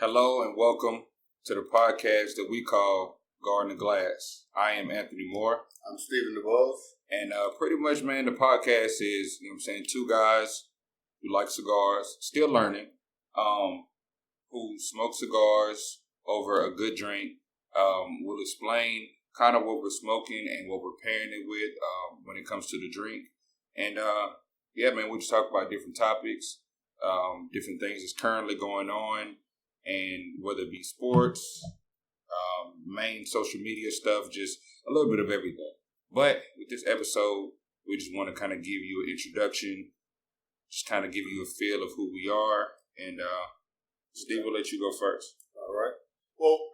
Hello and welcome to the podcast that we call GAR A Glass. I am Anthoni Moore. I'm Steven Dubose. And pretty much, man, the podcast is, two guys who like cigars, still learning, who smoke cigars over a good drink. We'll explain kind of what we're smoking and what we're pairing it with when it comes to the drink. And, we'll just talk about different topics, different things that's currently going on. And whether it be sports, main social media stuff, just a little bit of everything. But with this episode, we just want to kind of give you an introduction, just kind of give you a feel of who we are. And Steve, we'll let you go first. All right. Well,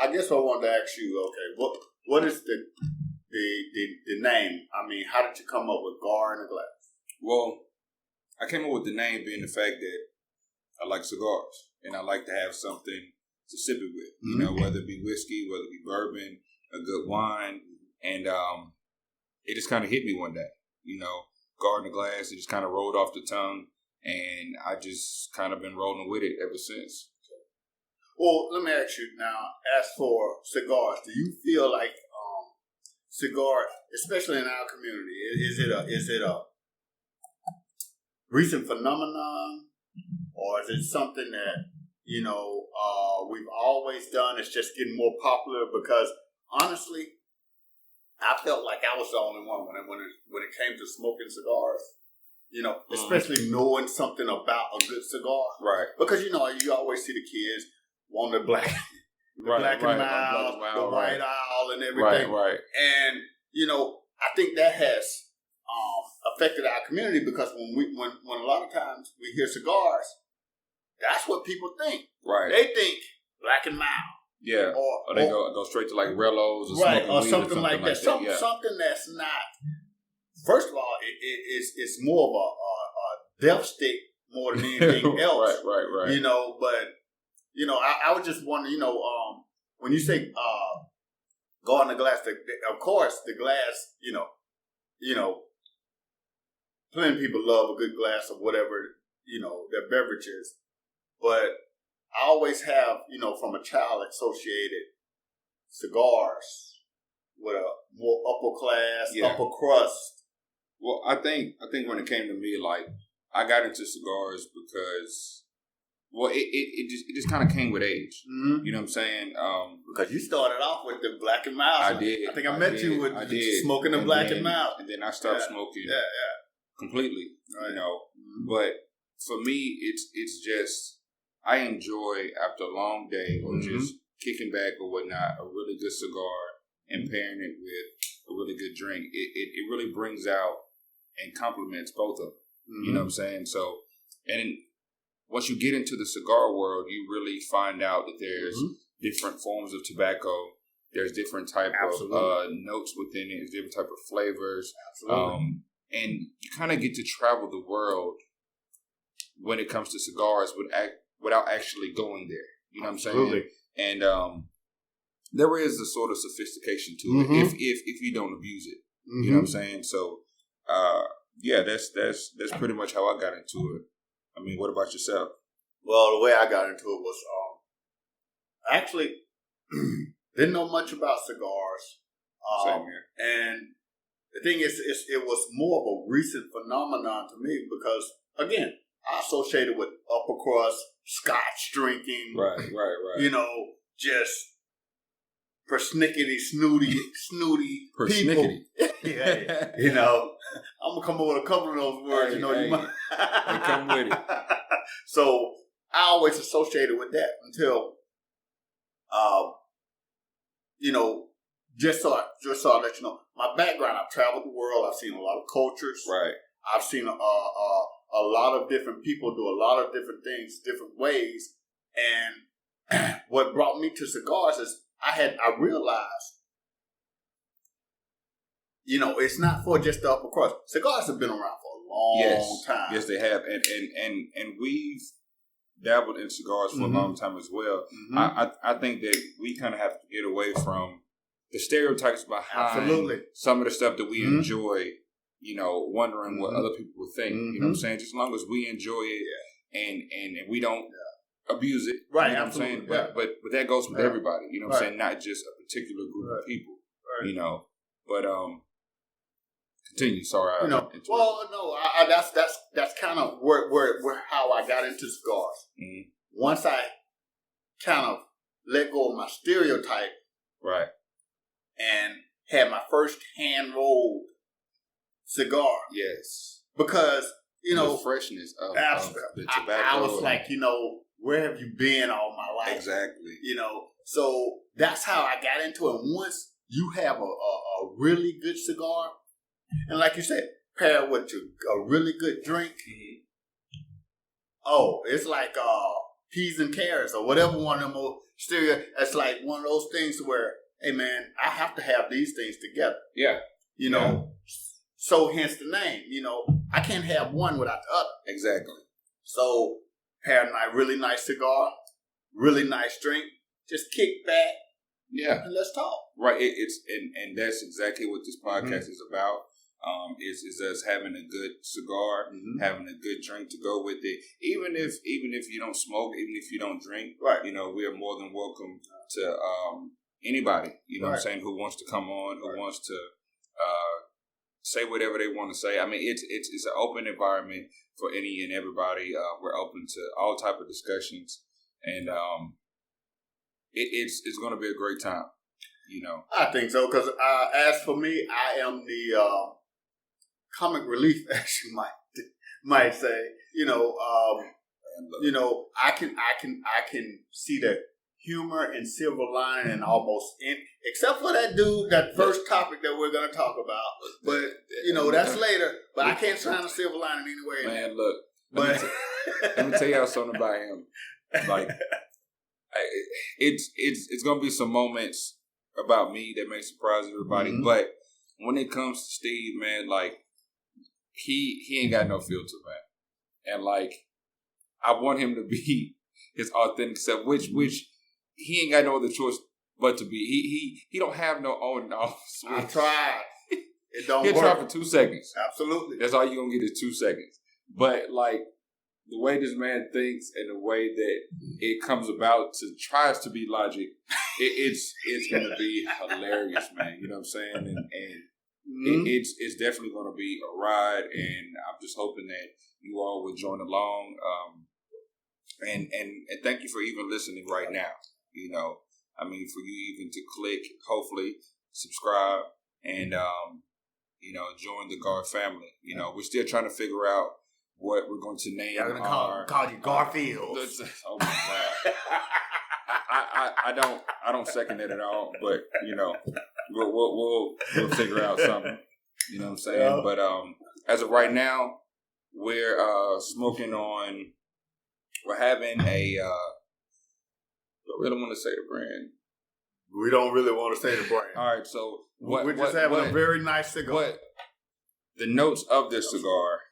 I guess I wanted to ask you, okay, what is the name? I mean, how did you come up with GAR A Glass? Well, I came up with the name being the fact that I like cigars, and I like to have something to sip it with, you know, whether it be whiskey, whether it be bourbon, a good wine. And it just kind of hit me one day, GAR A Glass. It just kind of rolled off the tongue, and I just kind of been rolling with it ever since. Well, let me ask you now, as for cigars, do you feel like cigar, especially in our community, is it a recent phenomenon? Or is it something that, we've always done? It's just getting more popular? Because honestly, I felt like I was the only one when it came to smoking cigars. Especially knowing something about a good cigar. Right. Because, you always see the kids want the black and mild, the white owl and everything. Right. And, I think that has affected our community because when a lot of times we hear cigars, that's what people think. Right. They think black and mild. Yeah. Or they go straight to like Rellos or right, or something like that. Something that's not. First of all, it's more of a death stick more than anything else. Right. But I was just wondering, when you say GAR A Glass, of course the glass, plenty of people love a good glass of whatever, their beverages. But I always have, from a child, associated cigars with a more upper class, upper crust. Well, I think when it came to me, like, I got into cigars because, it just kind of came with age. Mm-hmm. You know what I'm saying? Because you started off with the black and mild. I did. I think I met you with smoking the black and mild. And then I stopped smoking completely, Mm-hmm. But for me, it's just, I enjoy, after a long day or just kicking back or whatnot, a really good cigar and pairing it with a really good drink. It really brings out and complements both of them. Mm-hmm. You know what I'm saying? So, and once you get into the cigar world, you really find out that there's different forms of tobacco. There's different type of notes within it. There's different type of flavors. Absolutely. And you kind of get to travel the world when it comes to cigars without actually going there. You know what I'm saying? And there is a sort of sophistication to it if you don't abuse it. You know what I'm saying? So, that's pretty much how I got into it. I mean, what about yourself? Well, the way I got into it was actually didn't know much about cigars. Same here. And the thing is, it was more of a recent phenomenon to me because, again, I associated with upper crust, scotch drinking. Right. Just persnickety, snooty persnickety. People. I'm going to come up with a couple of those words, They come with it. So I always associated with that until, just so I let you know, my background, I've traveled the world. I've seen a lot of cultures. Right. I've seen a lot of different people do a lot of different things, different ways. And what brought me to cigars is I realized, it's not for just the upper crust. Cigars have been around for a long time. Yes, they have. And we've dabbled in cigars for a long time as well. Mm-hmm. I think that we kind of have to get away from the stereotypes behind some of the stuff that we enjoy, wondering what other people would think. You know what I'm saying? Just as long as we enjoy it and we don't abuse it. Right, you know absolutely. what I'm saying? But that goes with everybody. You know what I'm saying? Not just a particular group of people. Right. You know, but continue. Sorry, that's kind of where how I got into cigars. Mm-hmm. Once I kind of let go of my stereotype, right, and had my first hand rolled cigar. Yes, because the freshness of the tobacco. I was like, where have you been all my life? Exactly. So that's how I got into it. Once you have a really good cigar, and like you said, pair it with a really good drink. Mm-hmm. Oh, it's like peas and carrots or whatever one of them stereo. It's like one of those things where, hey man, I have to have these things together. Yeah. So hence the name. I can't have one without the other. Exactly. So pair a really nice cigar, really nice drink. Just kick back. Yeah. And let's talk. Right. And that's exactly what this podcast is about. Is us having a good cigar, having a good drink to go with it. Even if you don't smoke, even if you don't drink, right? We are more than welcome to anybody. What I'm saying, who wants to come on, who wants to say whatever they want to say. I mean, it's an open environment for any and everybody. We're open to all type of discussions, and it's going to be a great time. I think so, because as for me, I am the comic relief, as you might say. I can see the humor and silver lining and almost except for that first topic that we're going to talk about. But that's later. But I can't find a silver lining anywhere. Man, look, let me tell y'all something about him. Like, it's going to be some moments about me that may surprise everybody, but when it comes to Steve, man, like he ain't got no filter, man, and like I want him to be his authentic self, which he ain't got no other choice but to be. He don't have no on and off switch. I tried. It don't work. He'll try for 2 seconds. Absolutely. That's all you're gonna get is 2 seconds. But like the way this man thinks and the way that it comes about tries to be logic, it's gonna be hilarious, man. You know what I'm saying? And it's definitely gonna be a ride, and I'm just hoping that you all will join along. And thank you for even listening right now. I mean, for you even to click, hopefully subscribe, and join the GAR family. We're still trying to figure out what we're going to name. I'm gonna call you Garfield. Oh my God! I don't second it at all. But we'll figure out something. You know what I'm saying? Yeah. But as of right now, we're smoking on. We're having a. I really want to say the brand. We don't really want to say the brand. All right, so we're just having a very nice cigar. The notes of this cigar,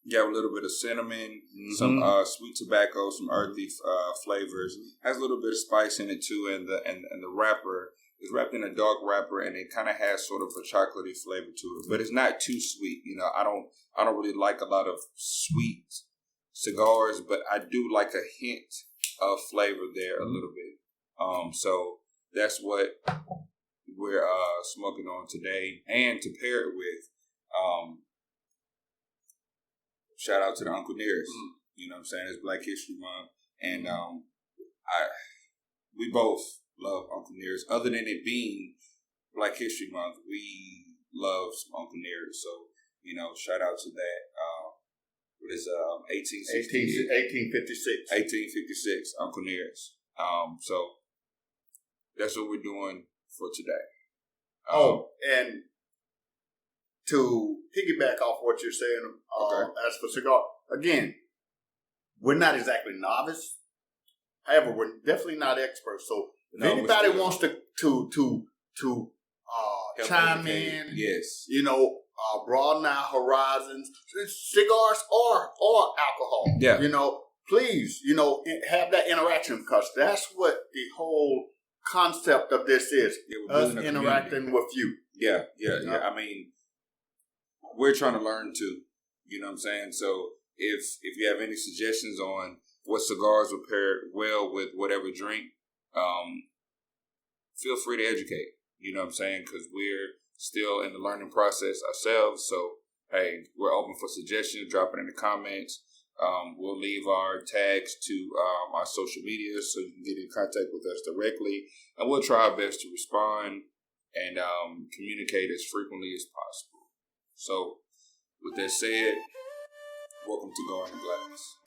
you have a little bit of cinnamon, some sweet tobacco, some earthy flavors. Has a little bit of spice in it too, and the wrapper is wrapped in a dark wrapper, and it kind of has sort of a chocolatey flavor to it, but it's not too sweet. I don't really like a lot of sweet cigars, but I do like a hint of flavor there a little bit. So that's what we're smoking on today, and to pair it with, shout out to the Uncle Nearest. You know what I'm saying? It's Black History Month, and we both love Uncle Nearest. Other than it being Black History Month, we love some Uncle Nearest. So shout out to that. What is 1856? 1856, Uncle Nearest. So that's what we're doing for today. And to piggyback off what you're saying, as for cigar, again, we're not exactly novice. However, we're definitely not experts. So if anybody wants to chime in, yes, broaden our horizons, cigars or alcohol. Yeah. Please, have that interaction, because that's what the whole concept of this is. Us interacting with you. Yeah. I mean, we're trying to learn too. You know what I'm saying? So if you have any suggestions on what cigars would pair well with whatever drink, feel free to educate. You know what I'm saying? Because we're still in the learning process ourselves. So, hey, we're open for suggestions. Drop it in the comments. We'll leave our tags to our social media so you can get in contact with us directly. And we'll try our best to respond and communicate as frequently as possible. So, with that said, welcome to GAR A Glass.